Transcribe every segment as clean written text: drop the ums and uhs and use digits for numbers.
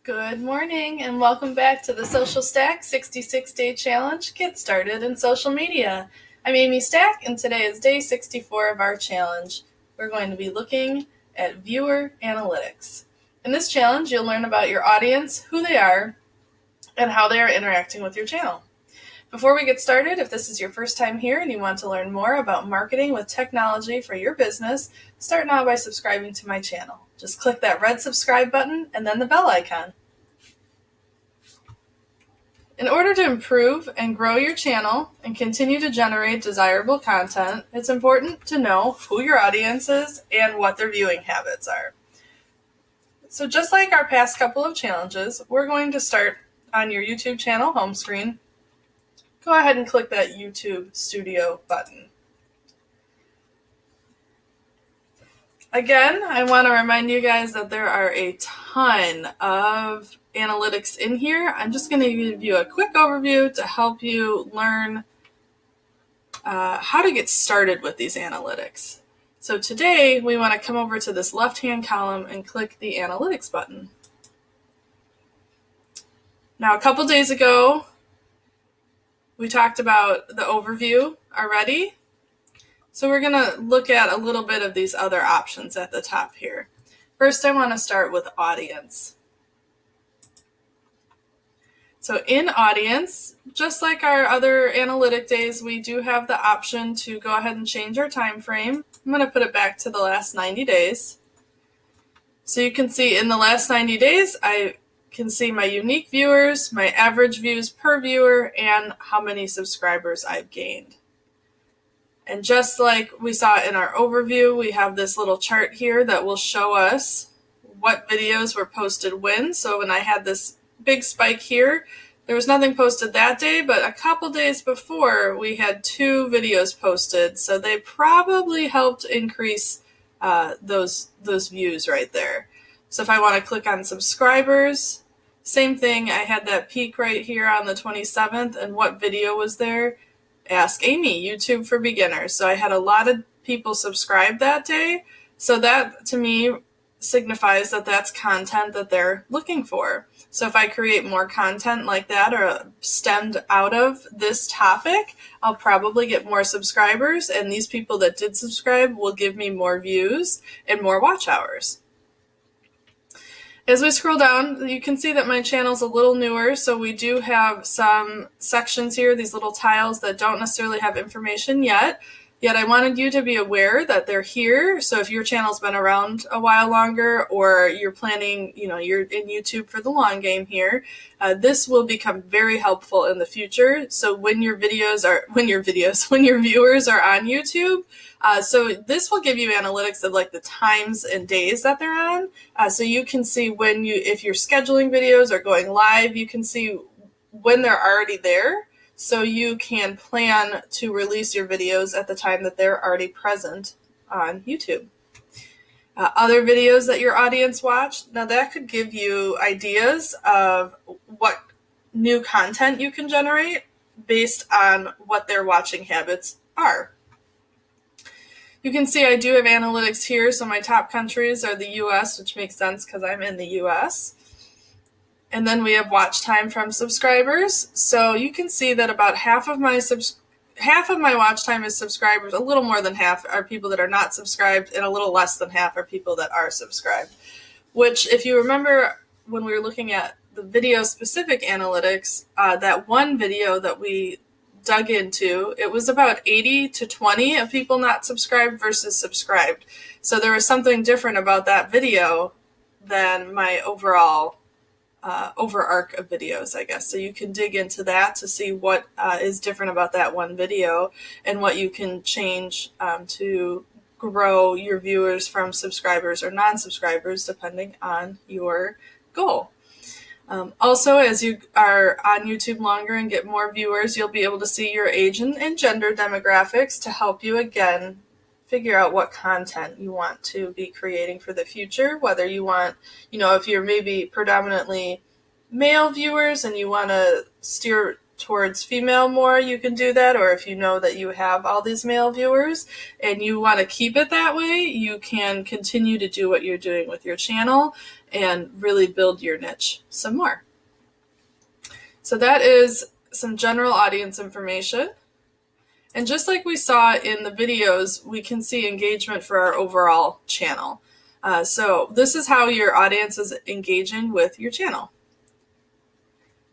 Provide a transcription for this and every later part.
Good morning and welcome back to the Social Stack 66-Day Challenge Get Started in Social Media. I'm Amy Stack and today is day 64 of our challenge. We're going to be looking at viewer analytics. In this challenge, you'll learn about your audience, who they are, and how they are interacting with your channel. Before we get started, if this is your first time here and you want to learn more about marketing with technology for your business, start now by subscribing to my channel. Just click that red subscribe button and then the bell icon. In order to improve and grow your channel and continue to generate desirable content, it's important to know who your audience is and what their viewing habits are. So just like our past couple of challenges, we're going to start on your YouTube channel home screen. Go ahead and click that YouTube Studio button. Again, I want to remind you guys that there are a ton of analytics in here. I'm just going to give you a quick overview to help you learn how to get started with these analytics. So today we want to come over to this left-hand column and click the Analytics button. Now, a couple days ago, we talked about the overview already. So we're going to look at a little bit of these other options at the top here. First, I want to start with audience. So in audience, just like our other analytic days, we do have the option to go ahead and change our time frame. I'm going to put it back to the last 90 days. So you can see in the last 90 days, I can see my unique viewers, my average views per viewer, and how many subscribers I've gained. And just like we saw in our overview, we have this little chart here that will show us what videos were posted when. So when I had this big spike here, there was nothing posted that day, but a couple days before we had 2 videos posted. So they probably helped increase those views right there. So if I want to click on subscribers, same thing. I had that peak right here on the 27th, and what video was there? Ask Amy, YouTube for Beginners. So I had a lot of people subscribe that day. So that to me signifies that that's content that they're looking for. So if I create more content like that or stemmed out of this topic, I'll probably get more subscribers, and these people that did subscribe will give me more views and more watch hours. As we scroll down, you can see that my channel's a little newer, so we do have some sections here, these little tiles that don't necessarily have information yet I wanted you to be aware that they're here. So if your channel's been around a while longer, or you're planning, you're in YouTube for the long game here, this will become very helpful in the future. So when your viewers are on YouTube, so this will give you analytics of like the times and days that they're on. So you can see if you're scheduling videos or going live, you can see when they're already there. So you can plan to release your videos at the time that they're already present on YouTube. Other videos that your audience watched, now that could give you ideas of what new content you can generate based on what their watching habits are. You can see I do have analytics here, so my top countries are the US, which makes sense because I'm in the US. And then we have watch time from subscribers. So you can see that about half of my watch time is subscribers. A little more than half are people that are not subscribed, and a little less than half are people that are subscribed. Which, if you remember when we were looking at the video-specific analytics, that one video that we dug into, it was about 80 to 20 of people not subscribed versus subscribed. So there was something different about that video than my overall arc of videos, I guess. So you can dig into that to see what is different about that one video and what you can change to grow your viewers from subscribers or non-subscribers depending on your goal. Also, as you are on YouTube longer and get more viewers, you'll be able to see your age and gender demographics to help you, again, figure out what content you want to be creating for the future, whether you want, if you're maybe predominantly male viewers and you want to steer towards female more, you can do that. Or if you know that you have all these male viewers and you want to keep it that way, you can continue to do what you're doing with your channel and really build your niche some more. So that is some general audience information. And just like we saw in the videos, we can see engagement for our overall channel. So this is how your audience is engaging with your channel.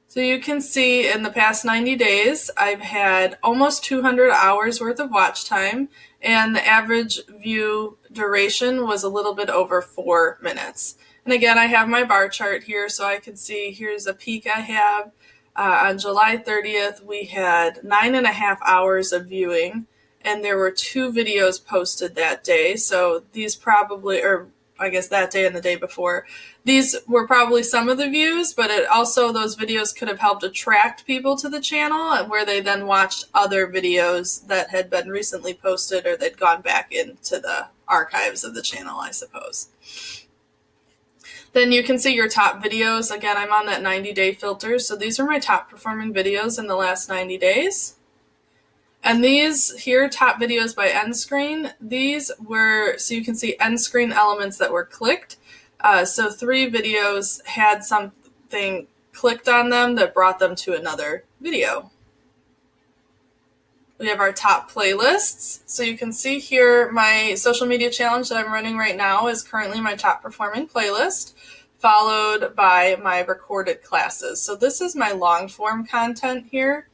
So you can see in the past 90 days, I've had almost 200 hours worth of watch time, and the average view duration was a little bit over 4 minutes. And again, I have my bar chart here, so I can see here's a peak I have. On July 30th, we had 9.5 hours of viewing, and there were 2 videos posted that day. So these probably, or I guess that day and the day before, these were probably some of the views, but it also, those videos could have helped attract people to the channel, where they then watched other videos that had been recently posted, or they'd gone back into the archives of the channel, I suppose. Then you can see your top videos. Again, I'm on that 90-day filter, so these are my top performing videos in the last 90 days. And these here, top videos by end screen, these were, so you can see end screen elements that were clicked. So 3 videos had something clicked on them that brought them to another video. We have our top playlists. So you can see here my social media challenge that I'm running right now is currently my top performing playlist, followed by my recorded classes. So this is my long form content here.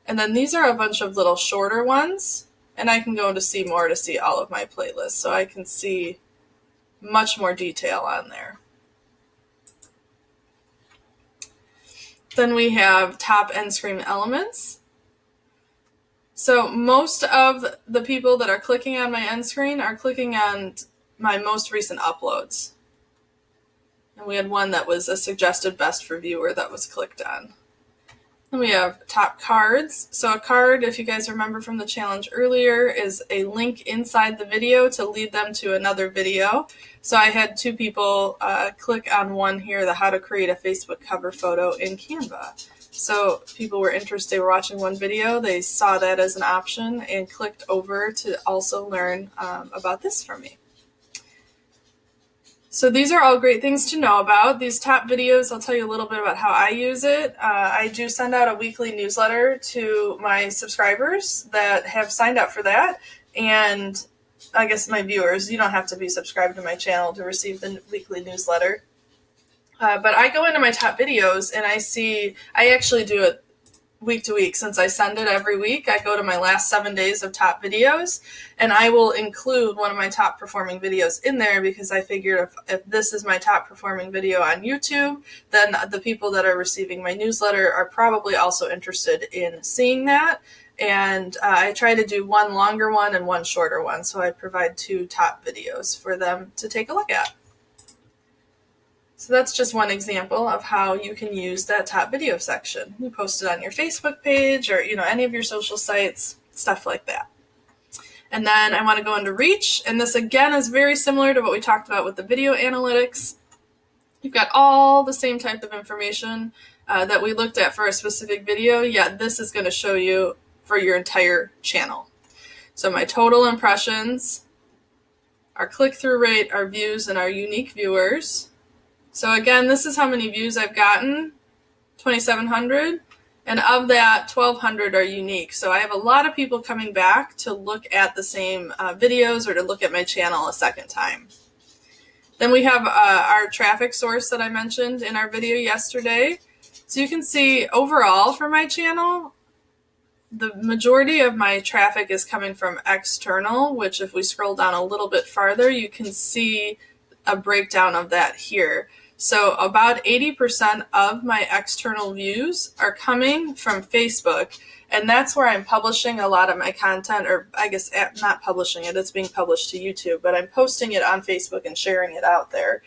And then these are a bunch of little shorter ones. And I can go into see more to see all of my playlists. So I can see much more detail on there. Then we have top end screen elements. So most of the people that are clicking on my end screen are clicking on my most recent uploads. And we had one that was a suggested best for viewer that was clicked on. Then we have top cards. So a card, if you guys remember from the challenge earlier, is a link inside the video to lead them to another video. So I had 2 people click on one here, the how to create a Facebook cover photo in Canva. So people were interested, they were watching one video, they saw that as an option and clicked over to also learn about this from me. So these are all great things to know about. These top videos, I'll tell you a little bit about how I use it. I do send out a weekly newsletter to my subscribers that have signed up for that. And I guess my viewers, you don't have to be subscribed to my channel to receive the weekly newsletter. But I go into my top videos and I actually do it week to week. Since I send it every week, I go to my last 7 days of top videos, and I will include one of my top performing videos in there, because I figured if this is my top performing video on YouTube, then the people that are receiving my newsletter are probably also interested in seeing that. And I try to do one longer one and one shorter one, so I provide 2 top videos for them to take a look at. So that's just one example of how you can use that top video section. You post it on your Facebook page or any of your social sites, stuff like that. And then I want to go into reach, and this again is very similar to what we talked about with the video analytics. You've got all the same type of information that we looked at for a specific video, yet this is going to show you for your entire channel. So my total impressions, our click-through rate, our views, and our unique viewers. So again, this is how many views I've gotten, 2,700, and of that, 1,200 are unique. So I have a lot of people coming back to look at the same videos or to look at my channel a second time. Then we have our traffic source that I mentioned in our video yesterday. So you can see overall for my channel, the majority of my traffic is coming from external, which if we scroll down a little bit farther, you can see a breakdown of that here. So about 80% of my external views are coming from Facebook, and that's where I'm publishing a lot of my content, or I guess not publishing it, it's being published to YouTube, but I'm posting it on Facebook and sharing it out there.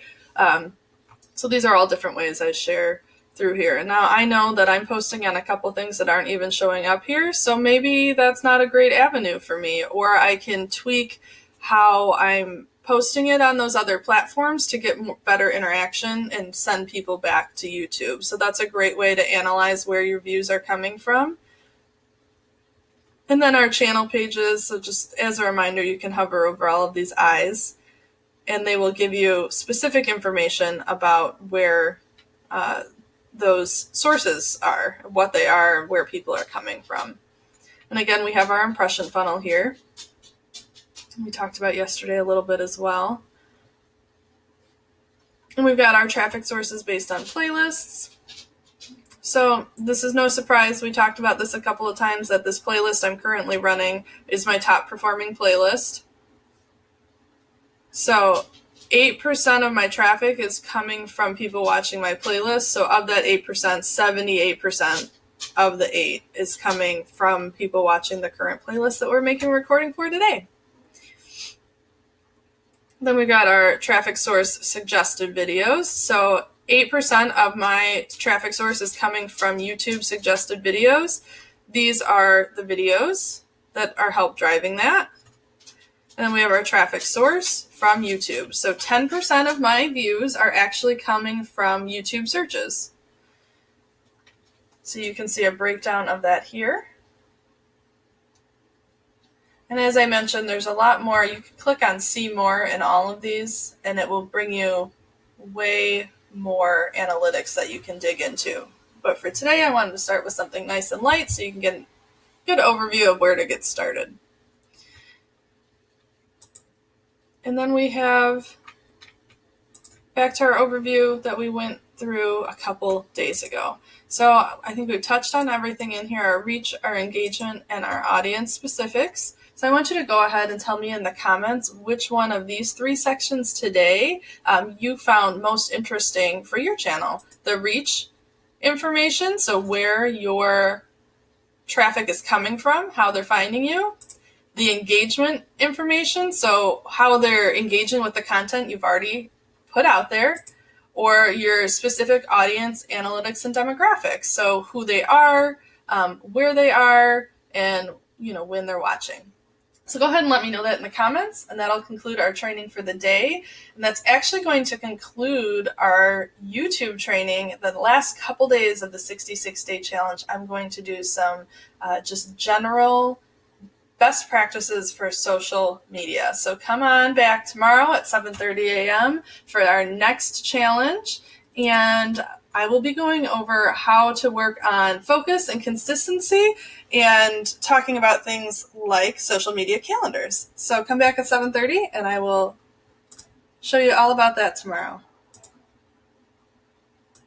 So these are all different ways I share through here. And now I know that I'm posting on a couple things that aren't even showing up here, so maybe that's not a great avenue for me, or I can tweak how I'm posting it on those other platforms to get better interaction and send people back to YouTube. So that's a great way to analyze where your views are coming from. And then our channel pages, so just as a reminder, you can hover over all of these eyes and they will give you specific information about where those sources are, what they are, where people are coming from. And again, we have our impression funnel here. We talked about yesterday a little bit as well. And we've got our traffic sources based on playlists. So this is no surprise. We talked about this a couple of times, that this playlist I'm currently running is my top performing playlist. So 8% of my traffic is coming from people watching my playlist. So of that 8%, 78% of the 8 is coming from people watching the current playlist that we're making a recording for today. Then we got our traffic source suggested videos. So 8% of my traffic source is coming from YouTube suggested videos. These are the videos that are help driving that. And then we have our traffic source from YouTube. So 10% of my views are actually coming from YouTube searches. So you can see a breakdown of that here. And as I mentioned, there's a lot more. You can click on see more in all of these, and it will bring you way more analytics that you can dig into. But for today, I wanted to start with something nice and light so you can get a good overview of where to get started. And then we have back to our overview that we went through a couple days ago. So I think we've touched on everything in here: our reach, our engagement, and our audience specifics. So I want you to go ahead and tell me in the comments which one of these 3 sections today you found most interesting for your channel. The reach information, so where your traffic is coming from, how they're finding you. The engagement information, so how they're engaging with the content you've already put out there. Or your specific audience analytics and demographics, so who they are, where they are, and when they're watching. So go ahead and let me know that in the comments, and that'll conclude our training for the day. And that's actually going to conclude our YouTube training. The last couple days of the 66-day challenge, I'm going to do some just general best practices for social media. So come on back tomorrow at 7:30 a.m. for our next challenge. And I will be going over how to work on focus and consistency and talking about things like social media calendars. So come back at 7:30 and I will show you all about that tomorrow.